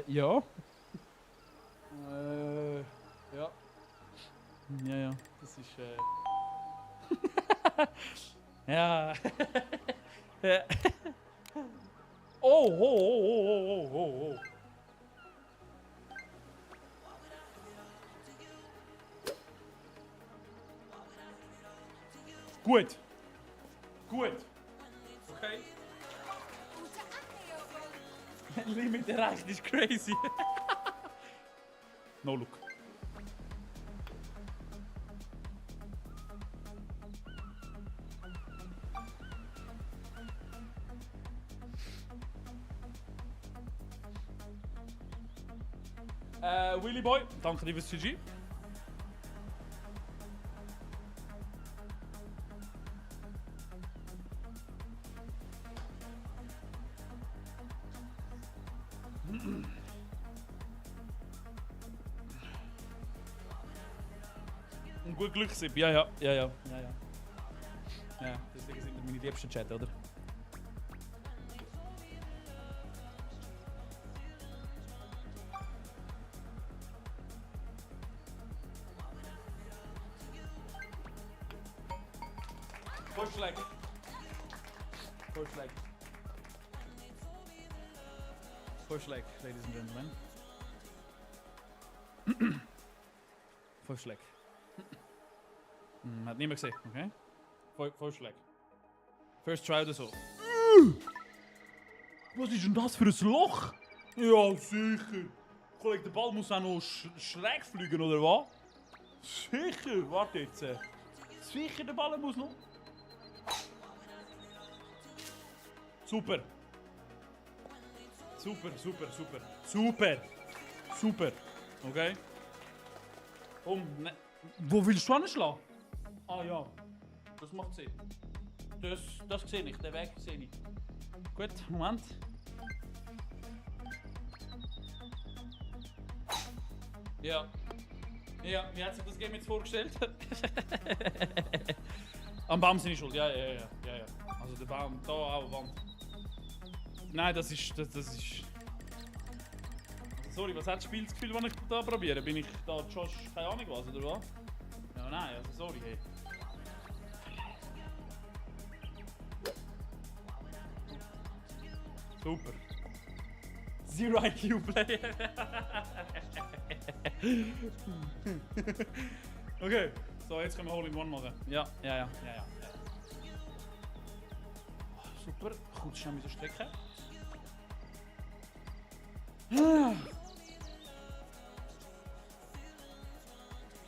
Ja. Ja. Ja, das ist, ja. Ja. Oh. Gut. Okay. Gute Annäherung! Limit erreicht ist crazy. No look. Willy Boy, danke dir fürs CG. Und gut Glückssipp, ja. Ja, deswegen sind wir meine liebsten Chat, oder? Vorschlag, ladies and gentlemen. Vorschlag. Hat niemand gesehen, okay? Vorschlag. First try oder so. Was ist denn das für ein Loch? Ja, sicher. Kollege, der Ball muss auch noch schräg fliegen, oder was? Sicher, warte jetzt. Sicher, der Ball muss noch. Super. Super. Okay. Ne. Wo willst du anschlagen? Ah ja. Das macht Sinn. Das sehe ich, den Weg sehe ich. Gut, Moment. Ja. Ja, wie hat sich das Game jetzt vorgestellt? Am Baum sind ich schuld, ja. Also der Baum, da auch Wand. Nein, das ist... Also, sorry, was hat das Spielgefühl, wenn ich da probiere? Bin ich da Josh, keine Ahnung was, oder was? Ja, nein, also sorry, hey. Super. Zero IQ Player. Okay, So, jetzt können wir Hole in One machen. Ja. Oh, super, kurz schnell müssen strecken.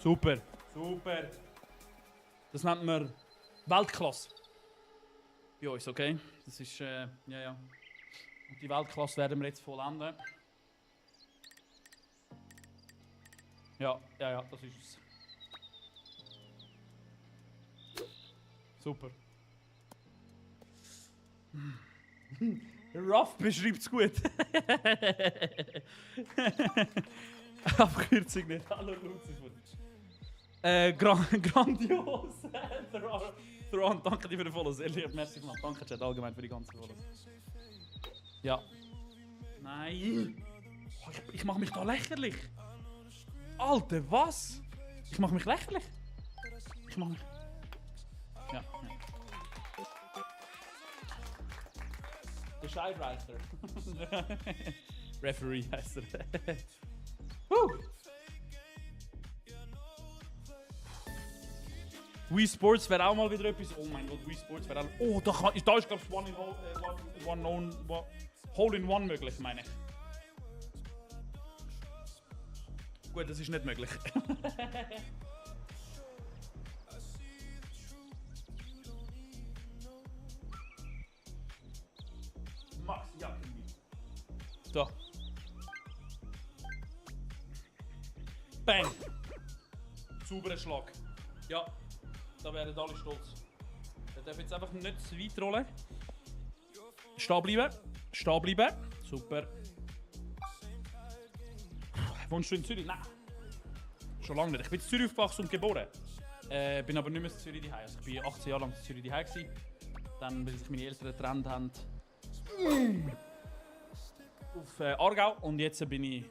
Super. Das nennt man Weltklasse. Bei uns, okay? Das ist, ja. Und die Weltklasse werden wir jetzt vollenden. Ja, das ist es. Super. Ruff beschreibt es gut. Abkürzung nicht. Hallo Lucifer. Grandios. Thrawn, danke dir für den Follows. Ehrlich, merci mal. Danke, Chat, allgemein für die ganzen Follows. Ja. Nein. Oh, ich mache mich da lächerlich. Alter, was? Ich mache mich lächerlich. Ich mache mich... Ja. Der Scheibenreiter. Referee heißt er. Wii Sports wäre auch mal wieder etwas. Oh mein Gott, Wii Sports wäre auch... Oh, da ist glaube ich Hole in One möglich, meine ich. Gut, das ist nicht möglich. Max Jackenby. So. Bang! Sauberer Schlag. Ja, da werden alle stolz. Er darf jetzt einfach nicht zu weit rollen. Stehen bleiben. Super. Wohnst du in Zürich? Nein. Schon lange nicht. Ich bin in Zürich aufgewachsen und geboren. Bin aber nicht mehr in Zürich daheim. Also ich war 18 Jahre lang in Zürich daheim. Dann, weil sich meine Eltern getrennt haben, auf Aargau. Und jetzt bin ich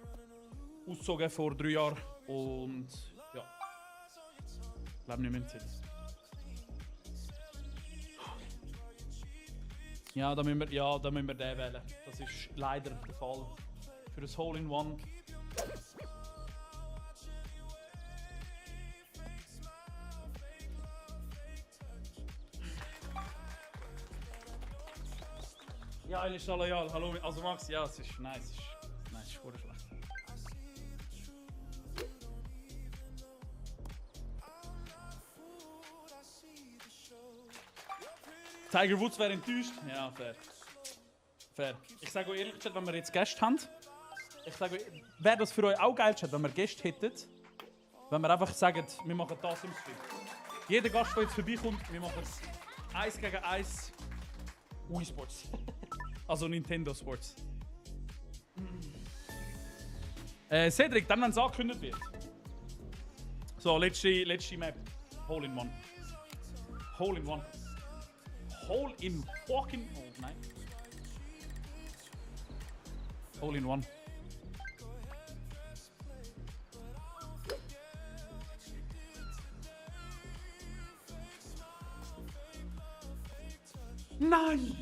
ausgezogen vor 3 Jahren. Und ja, ich lebe nicht mehr in Zürich. Ja, da müssen wir den wählen. Das ist leider der Fall. Für das Hole in One. Ja, er ist schon loyal. Hallo, also Max, ja, es ist nice. Es ist schlecht. Tiger Woods wäre enttäuscht. Ja, fair. Ich sage euch ehrlich, wenn wir jetzt Gäste haben, wäre das für euch auch geil, wenn wir Gäste hätten, wenn wir einfach sagen, wir machen das im Stream. Jeder Gast, der jetzt vorbeikommt, wir machen 1 gegen 1 Wii Sports. Also Nintendo Sports. Cedric, dann wenn es angekündigt wird. So, letzte Map. Hole in One. Hole in fucking... Oh, nein. Hole in One. Nein!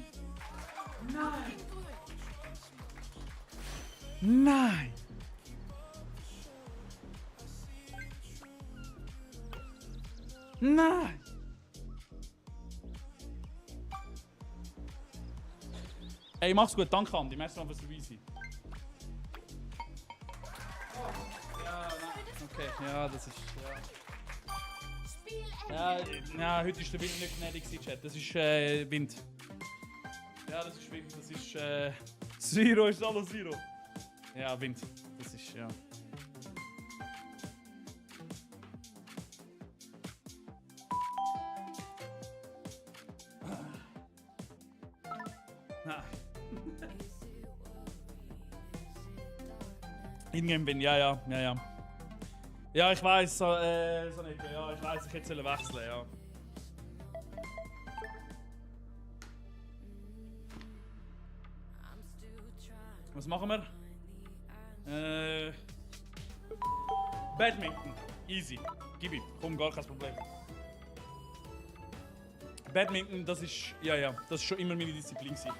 Ey, mach's gut, danke Andi, merci mal fürs dabei sein. Ja, nein. Okay, ja, das ist... Ja, heute ist der Wind nicht gnädig, Chat. Das ist Wind. Ja, das ist Wind. Das ist Zero, ist alles Zero. Ja, Wind. Das ist, ja. Ingame bin, ja. Ja, ich weiß, so nicht. Ja, ich weiß, ich hätte wechseln, ja. Was machen wir? Badminton. Easy. Gib ihm. Komm, gar kein Problem. Badminton, das ist... Ja, das ist schon immer meine Disziplin gewesen.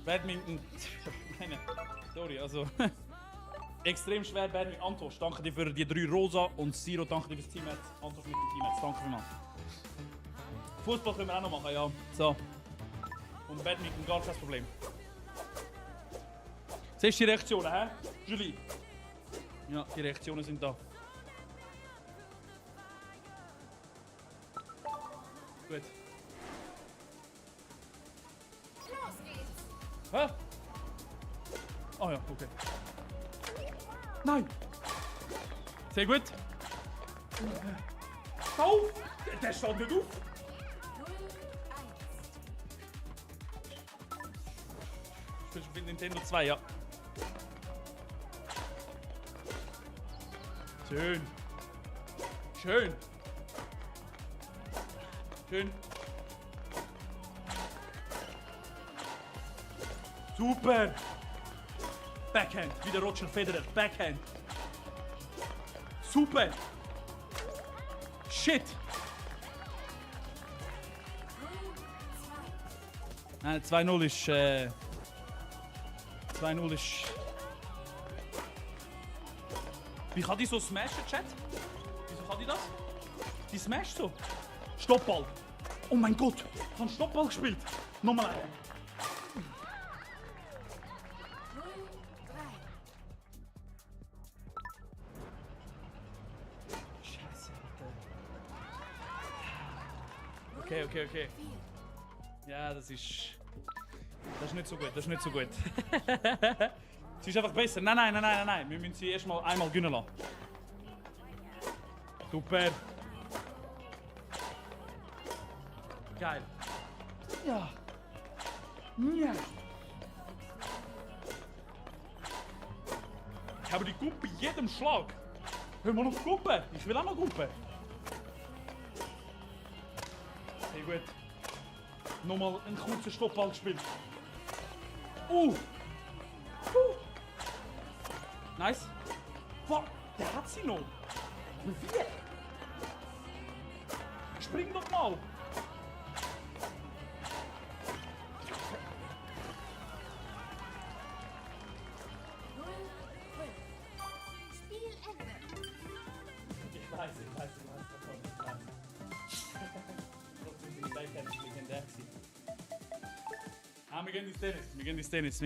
Badminton... Sorry, also... Extrem schwer, Bernie. Antosch, danke dir für die 3 Rosa und Siro, danke dir fürs Teammatch. Antosch mit dem Teammatch, danke vielmals. Fußball können wir auch noch machen, ja. So. Und Badminton, gar kein Problem. Siehst du die Reaktionen, hä? Julie? Ja, die Reaktionen sind da. Gut. Los geht's. Hä? Oh ja, okay. Nein! Sehr gut. Auf! Der stand nicht auf. 0-1. Spielst du mit Nintendo 2, ja. Schön. Schön. Schön. Super. Backhand, wie der Roger Federer. Backhand. Super. Shit. 0-2. Nein, 2-0 ist... 2-0 ist... Wie kann die so smashen, Chat? Wieso kann die das? Die smasht so. Stoppball. Oh mein Gott, ich habe Stoppball gespielt. Nochmal einen. 0-3. Scheiße, Alter. Okay. Ja, das ist... Das ist nicht so gut, das ist nicht so gut. Sie ist einfach besser. Nein. Wir müssen sie erstmal einmal gewinnen lassen. Super. Geil. Ja. Ja. Ich habe die Gumpe jedem Schlag. Hören wir noch Gumpe? Ich will auch noch Gumpe. Sehr gut. Nochmal einen kurzen Stoppball gespielt. Nice. Fuck, der hat sie noch. Wie? Spring doch mal. Spielende. Ich weiß. Trotzdem sind die Backhand legendär gewesen. Ah, wir gehen ins Tennis.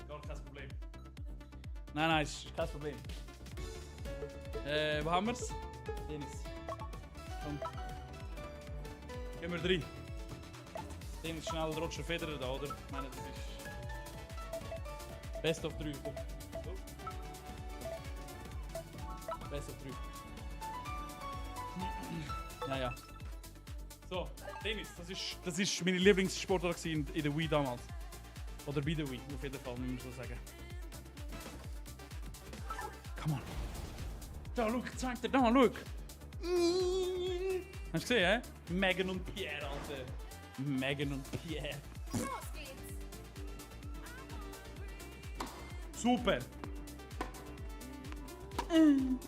Gar kein Problem. Nein, ist kein Problem. Wo haben wir's? Tennis. Komm. Gehen wir rein. Tennis schnell Roger Federer da, oder? Ich meine, das ist... Best of 3. Komm. So. Best of 3. Ja. So, Tennis, das ist meine Lieblingssportart in der Wii damals. Oder bei der Wii, auf jeden Fall, muss man so sagen. Come on. Da, schau, zeig dir da, schau. Hast du gesehen, hä? Megan und Pierre, Alter. Megan und Pierre. Los geht's. Super. 0-15.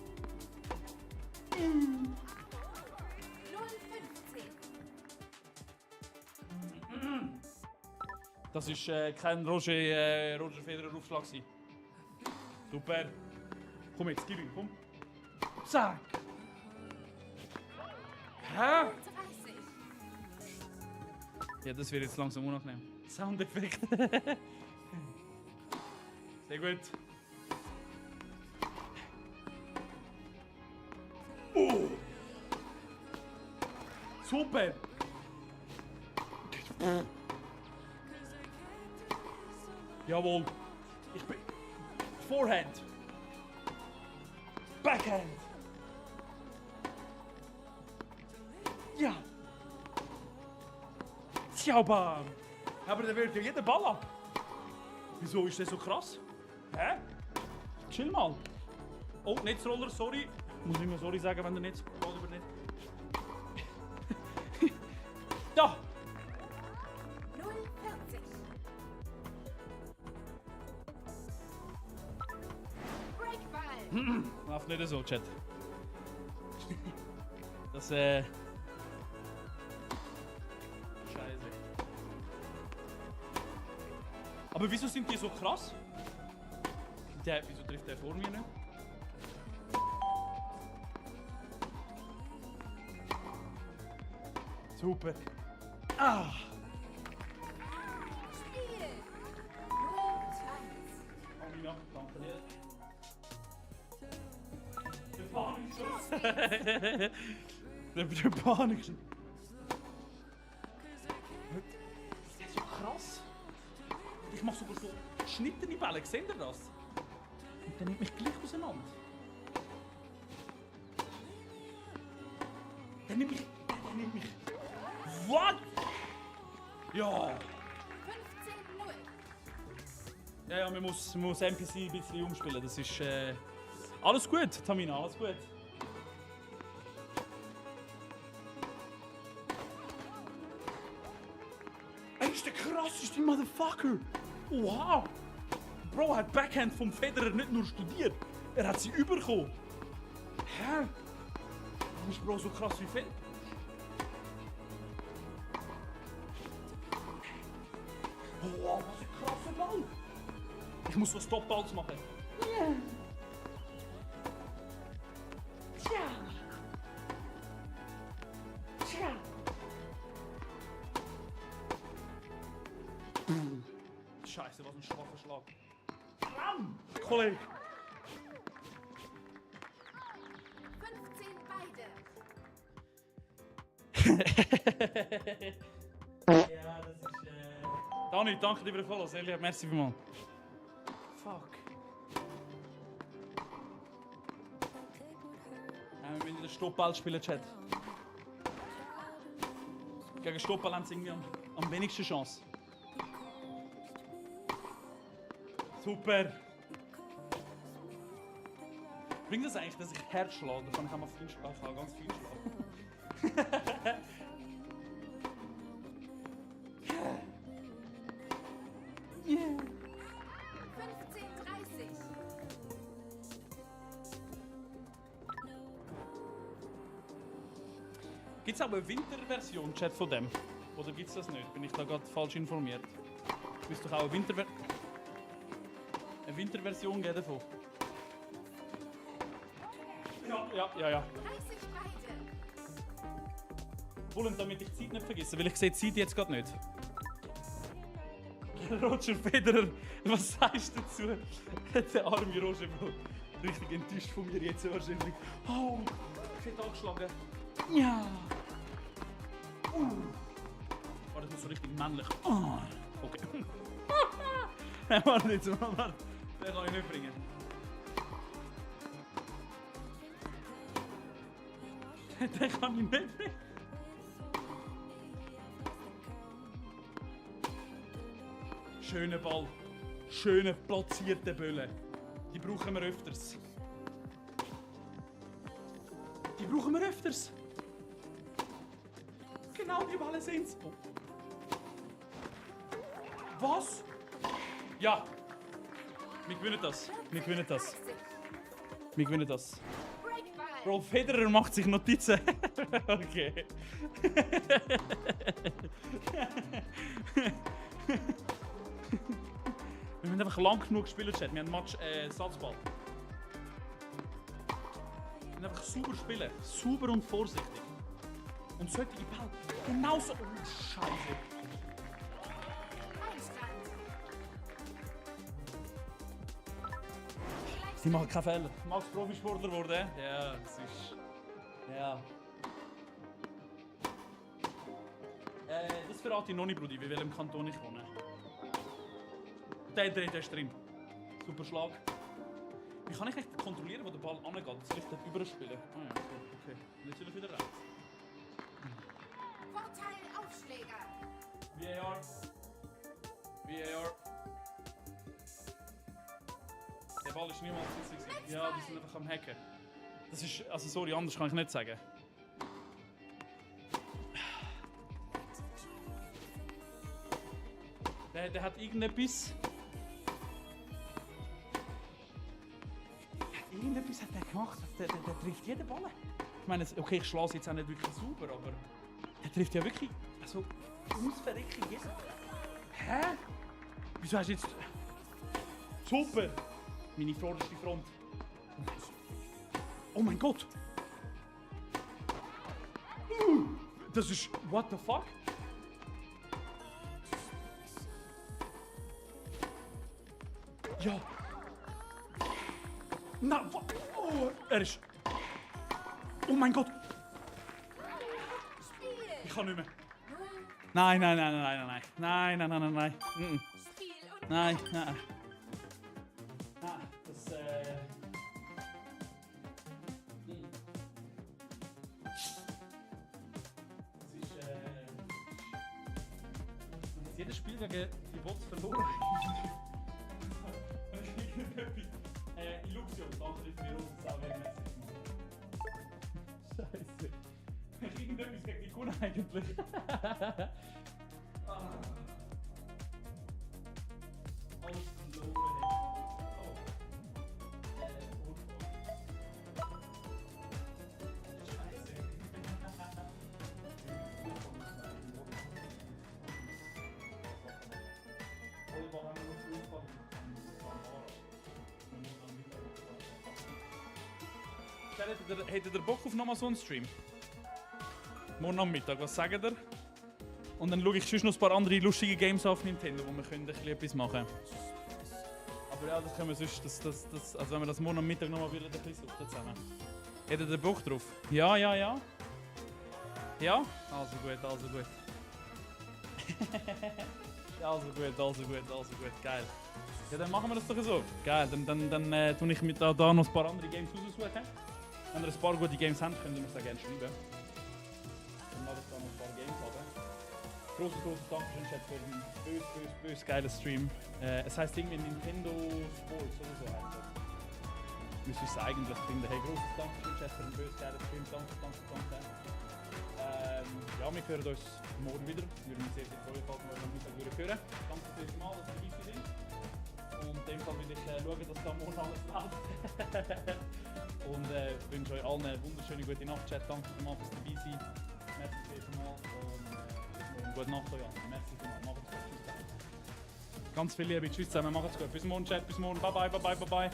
Das ist kein Roger Federer Aufschlag gewesen. Super. Komm jetzt, gib ihm, komm. Zack. Hä? 30. Ja, das wird jetzt langsam unangenehm. Soundeffekt. Sehr gut. Oh. Super. Jawohl. Ich bin... Forehand. Backhand. Ja. Tjauba. Aber der wird ja jeden Ball ab. Wieso ist das so krass? Hä? Chill mal. Oh, Netzroller, sorry. Muss ich mir sorry sagen, wenn der Netz oder nicht. Da. 0-40. Breakball. Läuft nicht so, Chat. Das, Scheiße. Aber wieso sind die so krass? Wieso trifft der vor mir nicht? Super. Ah! Spiel. 0-1. Amina, danke dir. Der Panikschuss. Der Panikschuss. Das ist so krass. Ich mache sogar so geschnittene Bälle, seht ihr das? Und der nimmt mich gleich auseinander. Der nimmt mich. What? Ja. 15-0. Ja, man muss NPC ein bisschen umspielen. Das ist alles gut, Tamina, alles gut. Er ist der krasseste Motherfucker. Wow. Bro hat Backhand vom Federer nicht nur studiert, er hat sie überkommen. Hä? Warum ist Bro so krass wie Federer? Wow, was ein krasser Ball. Ich muss so Stop-Balls machen. Scheiße, was ein schwacher Schlag. Bam! Kollege! 15 beide. Ja, das ist Dani, danke dir für den Follow. Sehr lieb, merci vielmals. Fuck. Wir müssen den Stoppball spielen, Chat. Gegen Stoppball haben sie irgendwie am wenigsten Chance. Super! Bringt das eigentlich, dass ich Herz schlage? Da kann ich auch mal viel schlagen. Ich kann ganz viel schlagen. 15-30. Gibt es auch eine Winterversion, Chat, von dem? Oder gibt es das nicht? Bin ich da gerade falsch informiert? Es müsste doch auch eine Winterversion geben davon. Ja. 30 beide. Und damit ich die Zeit nicht vergesse, weil ich sehe die Zeit jetzt gerade nicht. Roger Federer, was sagst du dazu? Der arme Roger, Bro. Richtig enttäuscht von mir jetzt wahrscheinlich. Oh, ich hätte angeschlagen. Ja. Oh, das muss so richtig männlich. Oh. Okay. Warte jetzt mal, warte. Den kann ich nicht bringen. Den kann ich nicht bringen. Schöner Ball. Schöne platzierte Bälle. Die brauchen wir öfters. Die brauchen wir öfters. Genau die Bälle sind's. Oh. Was? Ja. Wir gewinnen das. Wir gewinnen das. 30. Wir gewinnen das. Breakball. Bro, Federer macht sich Notizen. Okay. Wir müssen einfach lang genug spielen, Chat. Wir haben Match Satzball. Wir müssen einfach sauber spielen. Sauber und vorsichtig. Und solche Bälle genauso. Oh, Scheiße. Einstand. Sie machen keinen Fehler. Max Profisportler geworden. Ja, das ist. Ja. Das verrate ich noch nicht, Brudi, wie welchem Kanton ich wohne. Der ist drin. Super Schlag. Wie kann ich echt kontrollieren, wo der Ball angeht? Soll ich dort überspielen? Ah ja, so, okay. Und jetzt will ich wieder rechts. Vorteil Aufschläger. VAR. VAR. Der Ball ist niemals witzig. Ja, die sind einfach am Hacken. Das ist, also sorry, anders kann ich nicht sagen. Der hat irgendetwas. Irgendetwas hat der gemacht. Der trifft jeden Ball. Ich meine, okay, ich schlage jetzt auch nicht wirklich sauber, aber der trifft ja wirklich. Also, ausverrecklich jeden. Hä? Wieso hast du jetzt. Super! Meine vorderste Front. Oh mein Gott! Das ist... What the fuck? Ja. Na, oh, er ist... Oh mein Gott! Spiel. Ich kann nicht mehr. 0. Nein, nein, nein, nein, nein, nein, nein, nein, nein, nein. Mm. Spiel und Nein, nein. Ah, das, jedes Spiel gegen die Bots verloren. Illusion, danke für die rote Sau wegen Scheiße. Irgendetwas gegen die Kunden eigentlich. Alles verloren. Hättet ihr Bock auf nochmal so einen Stream? Morgen Nachmittag, was sagt ihr? Und dann schaue ich schon noch ein paar andere lustige Games auf Nintendo, wo wir können ein bisschen etwas machen können. Aber ja, das können wir sonst, also wenn wir das morgen Mittag nochmal wieder ein bisschen suchen zusammen. Hättet ihr Bock drauf? Ja, ja, ja. Ja? Also gut, also gut. Also gut, also gut, also gut, geil. Ja, dann machen wir das doch so. Geil, dann tue ich mit da noch ein paar andere Games raussuchen. Wenn ihr ein paar gute Games habt, könnt ihr mir das gerne schreiben. Dann mache ich da noch ein paar Games haben. Grosses Dankeschön, Chat, für einen bös geilen Stream. Es heisst irgendwie Nintendo Sports oder so heißt das. Müsste ich es eigentlich finden. Hey, grosses Dankeschön, Chat, für einen bös geilen Stream. Danke. Ja, wir hören uns morgen wieder. Wir würden uns sehr freuen, falls wir am Mittag wieder hören. Danke fürs Mal, dass ihr dabei seid. Und in dem Fall will ich schauen, dass da morgen alles läuft. Und wünsche euch allen eine wunderschöne gute Nacht, Chat. Danke vielmals fürs dabei sein. Merci vielmals und gute Nacht euch allen. Merci vielmals. Macht's gut. Tschüss zusammen. Ganz viel Liebe. Tschüss zusammen. Macht's gut. Bis morgen, Chat. Bis morgen. Bye bye.